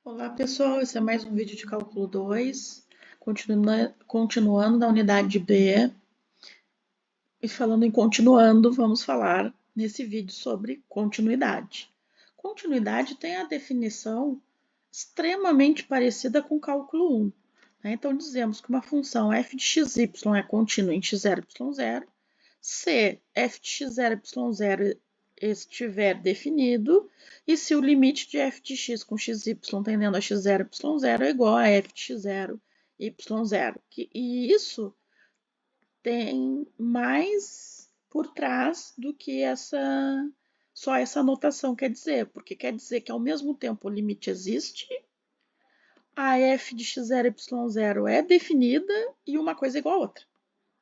Olá pessoal, esse é mais um vídeo de cálculo 2, continuando na unidade B. E falando em continuando, vamos falar nesse vídeo sobre continuidade. Continuidade tem a definição extremamente parecida com cálculo 1. Né? Então dizemos que uma função f de xy é contínua em x0, y0, se f de x0, y0 estiver definido, e se o limite de f de x com xy tendendo a x0, y0 é igual a f de x0, y0. E isso tem mais por trás do que só essa anotação quer dizer, porque quer dizer que ao mesmo tempo o limite existe, a f de x0, y0 é definida e uma coisa é igual a outra.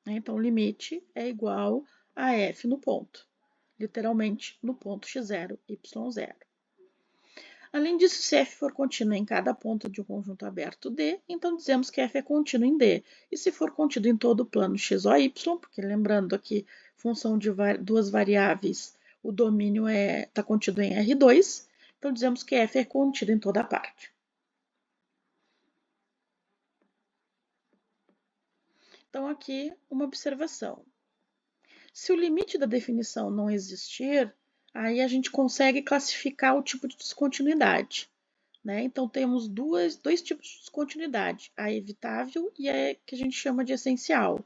Então, o limite é igual a f no ponto, literalmente no ponto x0, y0. Além disso, se f for contínua em cada ponto de um conjunto aberto D, então dizemos que f é contínua em D. E se for contínuo em todo o plano x ou y, porque lembrando aqui, função de duas variáveis, o domínio está contido em R2, então dizemos que f é contido em toda a parte. Então, aqui uma observação. Se o limite da definição não existir, aí a gente consegue classificar o tipo de descontinuidade. Né? Então, temos dois tipos de descontinuidade, a evitável e a que a gente chama de essencial.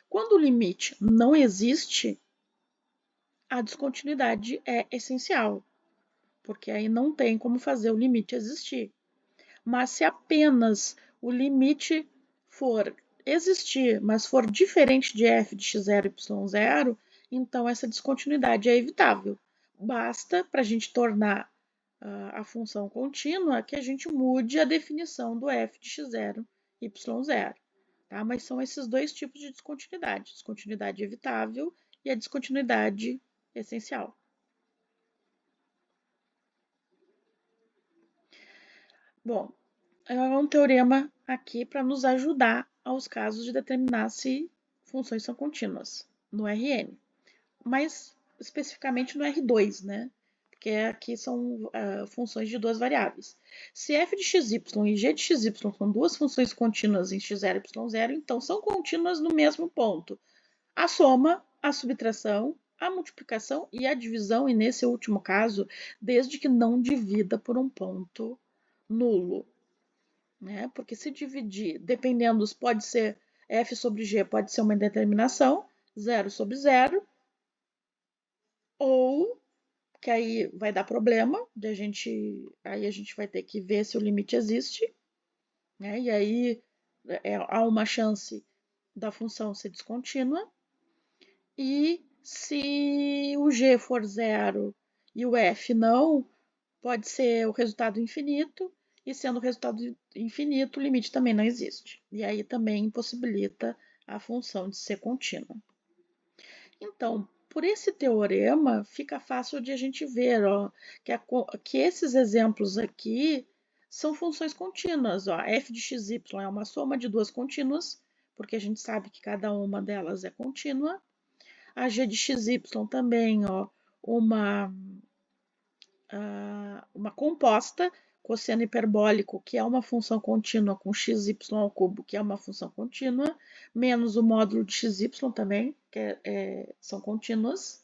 Quando o limite não existe, a descontinuidade é essencial, porque aí não tem como fazer o limite existir. Mas se apenas o limite for existir, mas for diferente de f de x0 e y0, então essa descontinuidade é evitável. Basta para a gente tornar a função contínua que a gente mude a definição do f de x0 e y0. Tá? Mas são esses dois tipos de descontinuidade: descontinuidade evitável e a descontinuidade essencial. Bom, é um teorema aqui para nos ajudar aos casos de determinar se funções são contínuas no Rn, mas especificamente no R2, né? Porque aqui são funções de duas variáveis. Se f de xy e g de xy são duas funções contínuas em x0 e y0, então são contínuas no mesmo ponto. A soma, a subtração, a multiplicação e a divisão, e nesse último caso, desde que não divida por um ponto nulo. Né? Porque se dividir, dependendo, pode ser f sobre g, pode ser uma indeterminação, 0 sobre 0, ou que aí vai dar problema, aí a gente vai ter que ver se o limite existe, né? E aí há uma chance da função ser descontínua, e se o g for 0 e o f não, pode ser o resultado infinito, e sendo o resultado infinito, o limite também não existe. E aí também impossibilita a função de ser contínua. Então, por esse teorema, fica fácil de a gente ver ó, que esses exemplos aqui são funções contínuas. Ó. F de xy é uma soma de duas contínuas, porque a gente sabe que cada uma delas é contínua. A g de xy também, ó, uma composta, cosseno hiperbólico, que é uma função contínua, com xy ao cubo, que é uma função contínua, menos o módulo de xy também, que são contínuas.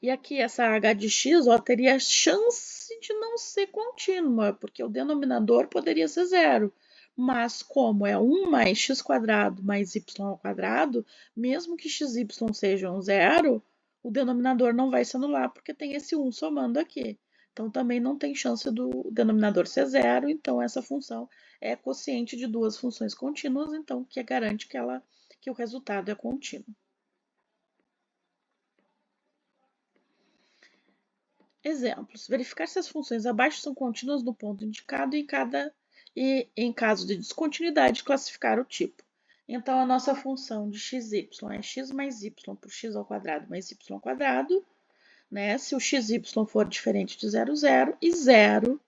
E aqui essa h de x ó, teria chance de não ser contínua, porque o denominador poderia ser zero. Mas como é 1 mais x² mais y ao quadrado, mesmo que xy sejam zero, o denominador não vai se anular, porque tem esse 1 somando aqui. Então, também não tem chance do denominador ser zero, então essa função é quociente de duas funções contínuas, então que garante que o resultado é contínuo. Exemplos. Verificar se as funções abaixo são contínuas no ponto indicado e, em caso de descontinuidade, classificar o tipo. Então, a nossa função de xy é x mais y por x ao quadrado mais y ao quadrado, né? Se o xy for diferente de 0, 0, e 0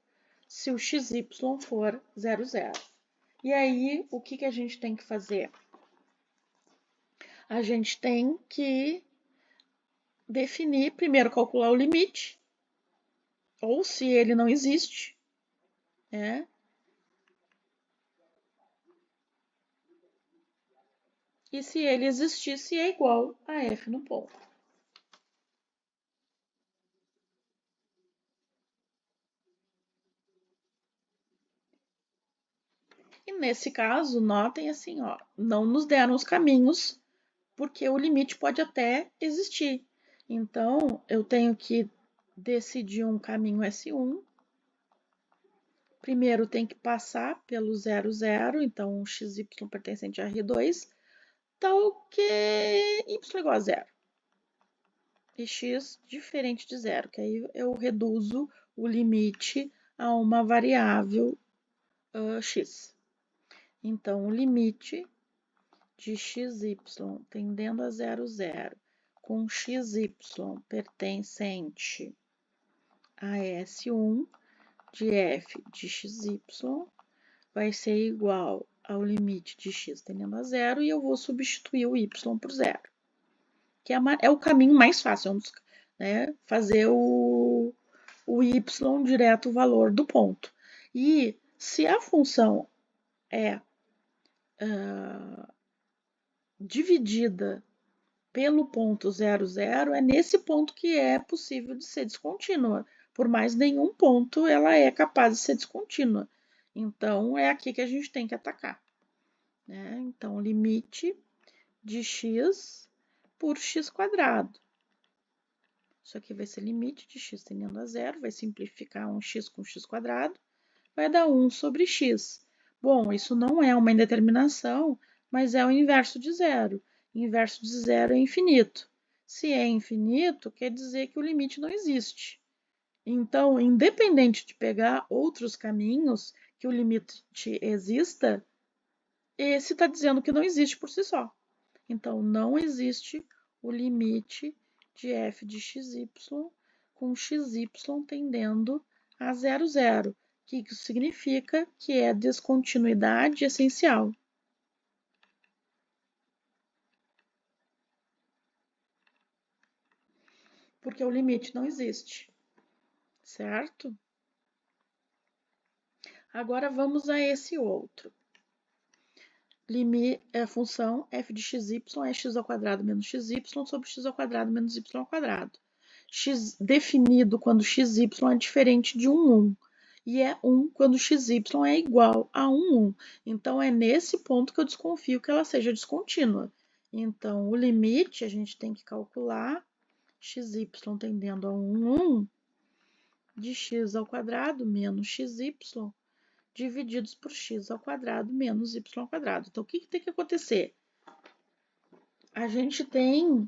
se o xy for 0, 0. E aí, o que a gente tem que fazer? A gente tem que definir, primeiro calcular o limite, ou se ele não existe, É. E se ele existisse, é igual a f no ponto. E nesse caso, notem assim, ó, não nos deram os caminhos, porque o limite pode até existir. Então, eu tenho que decidir um caminho S1. Primeiro tem que passar pelo 0, 0, então xy pertencente a R2, tal que y igual a zero. E x diferente de zero, que aí eu reduzo o limite a uma variável x. Então, o limite de xy tendendo a 0, 0, com xy pertencente a S1 de f de xy vai ser igual ao limite de x tendendo a zero e eu vou substituir o y por zero, que é o caminho mais fácil, né? Fazer o y direto o valor do ponto. E se a função é dividida pelo ponto 0, 0, é nesse ponto que é possível de ser descontínua. Por mais nenhum ponto ela é capaz de ser descontínua. Então, é aqui que a gente tem que atacar. Né? Então, limite de x por x quadrado. Isso aqui vai ser limite de x tendendo a zero, vai simplificar um x com x quadrado, vai dar 1 sobre x. Bom, isso não é uma indeterminação, mas é o inverso de zero. Inverso de zero é infinito. Se é infinito, quer dizer que o limite não existe. Então, independente de pegar outros caminhos que o limite exista, esse está dizendo que não existe por si só. Então, não existe o limite de f de xy com xy tendendo a 0, 0, que isso significa que é descontinuidade essencial. Porque o limite não existe, certo? Agora vamos a esse outro. A função f de xy é x ao quadrado menos xy sobre x ao quadrado menos y ao quadrado. X definido quando xy é diferente de 1 e é 1 quando xy é igual a 1. Então, é nesse ponto que eu desconfio que ela seja descontínua. Então, o limite a gente tem que calcular xy tendendo a 1 de x ao quadrado menos xy divididos por x ao quadrado menos y ao quadrado. Então, o que tem que acontecer? A gente tem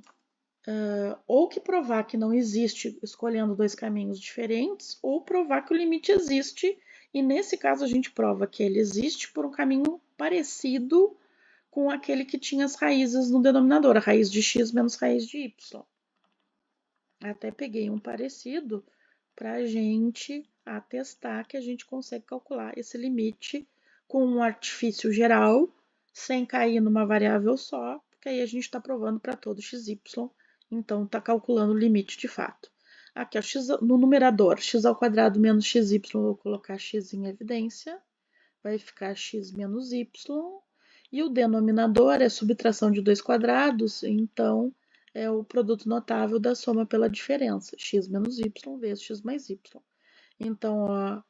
ou que provar que não existe escolhendo dois caminhos diferentes, ou provar que o limite existe, e nesse caso a gente prova que ele existe por um caminho parecido com aquele que tinha as raízes no denominador, a raiz de x menos raiz de y. Até peguei um parecido para a gente atestar que a gente consegue calcular esse limite com um artifício geral, sem cair numa variável só, porque aí a gente está provando para todo xy, então está calculando o limite de fato. Aqui, ó, x, no numerador, x ao quadrado menos xy, vou colocar x em evidência, vai ficar x menos y, e o denominador é subtração de dois quadrados, então é o produto notável da soma pela diferença, x menos y vezes x mais y. Então, ó,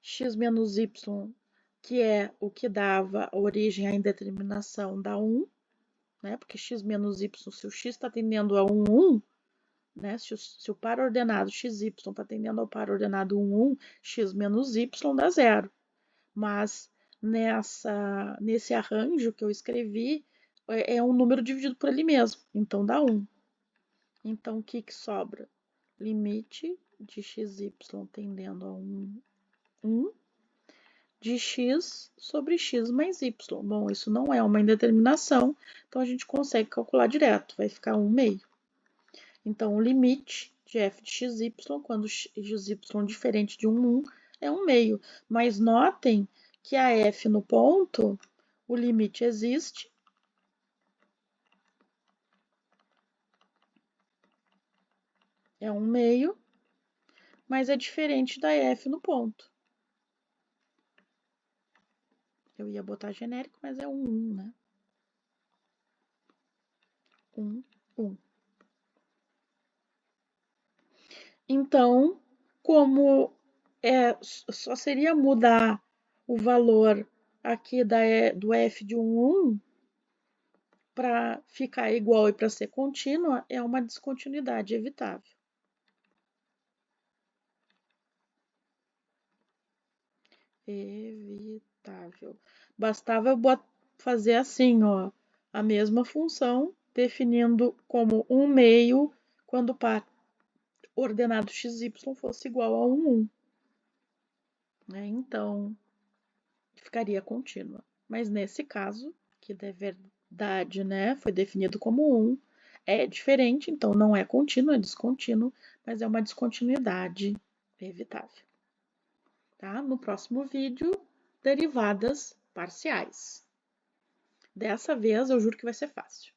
x menos y, que é o que dava origem à indeterminação, dá 1, né? Porque x menos y, se o x está tendendo a 1, 1, né? Se o par ordenado xy está tendendo ao par ordenado 1, 1, x menos y dá 0. Mas nesse arranjo que eu escrevi, é um número dividido por ele mesmo, então dá 1. Então, o que sobra? Limite de xy tendendo a 1, 1 de x sobre x mais y. Bom, isso não é uma indeterminação, então a gente consegue calcular direto, vai ficar 1 meio. Então, o limite de f de xy, quando xy diferente de 1, 1, é 1 meio. Mas notem que a f no ponto, o limite existe, é 1 meio, mas é diferente da f no ponto. Eu ia botar genérico, mas é 1, né? 1, 1. Então, como só seria mudar o valor aqui do f de 1 para ficar igual e para ser contínua, é uma descontinuidade evitável. Evitável. Bastava eu fazer assim, ó, a mesma função, definindo como 1 meio quando o par ordenado xy fosse igual a 1, né? Então, ficaria contínua. Mas nesse caso, que de verdade, né, foi definido como 1, é diferente, então não é contínuo, é descontínuo, mas é uma descontinuidade evitável. Tá? No próximo vídeo, derivadas parciais. Dessa vez eu juro que vai ser fácil.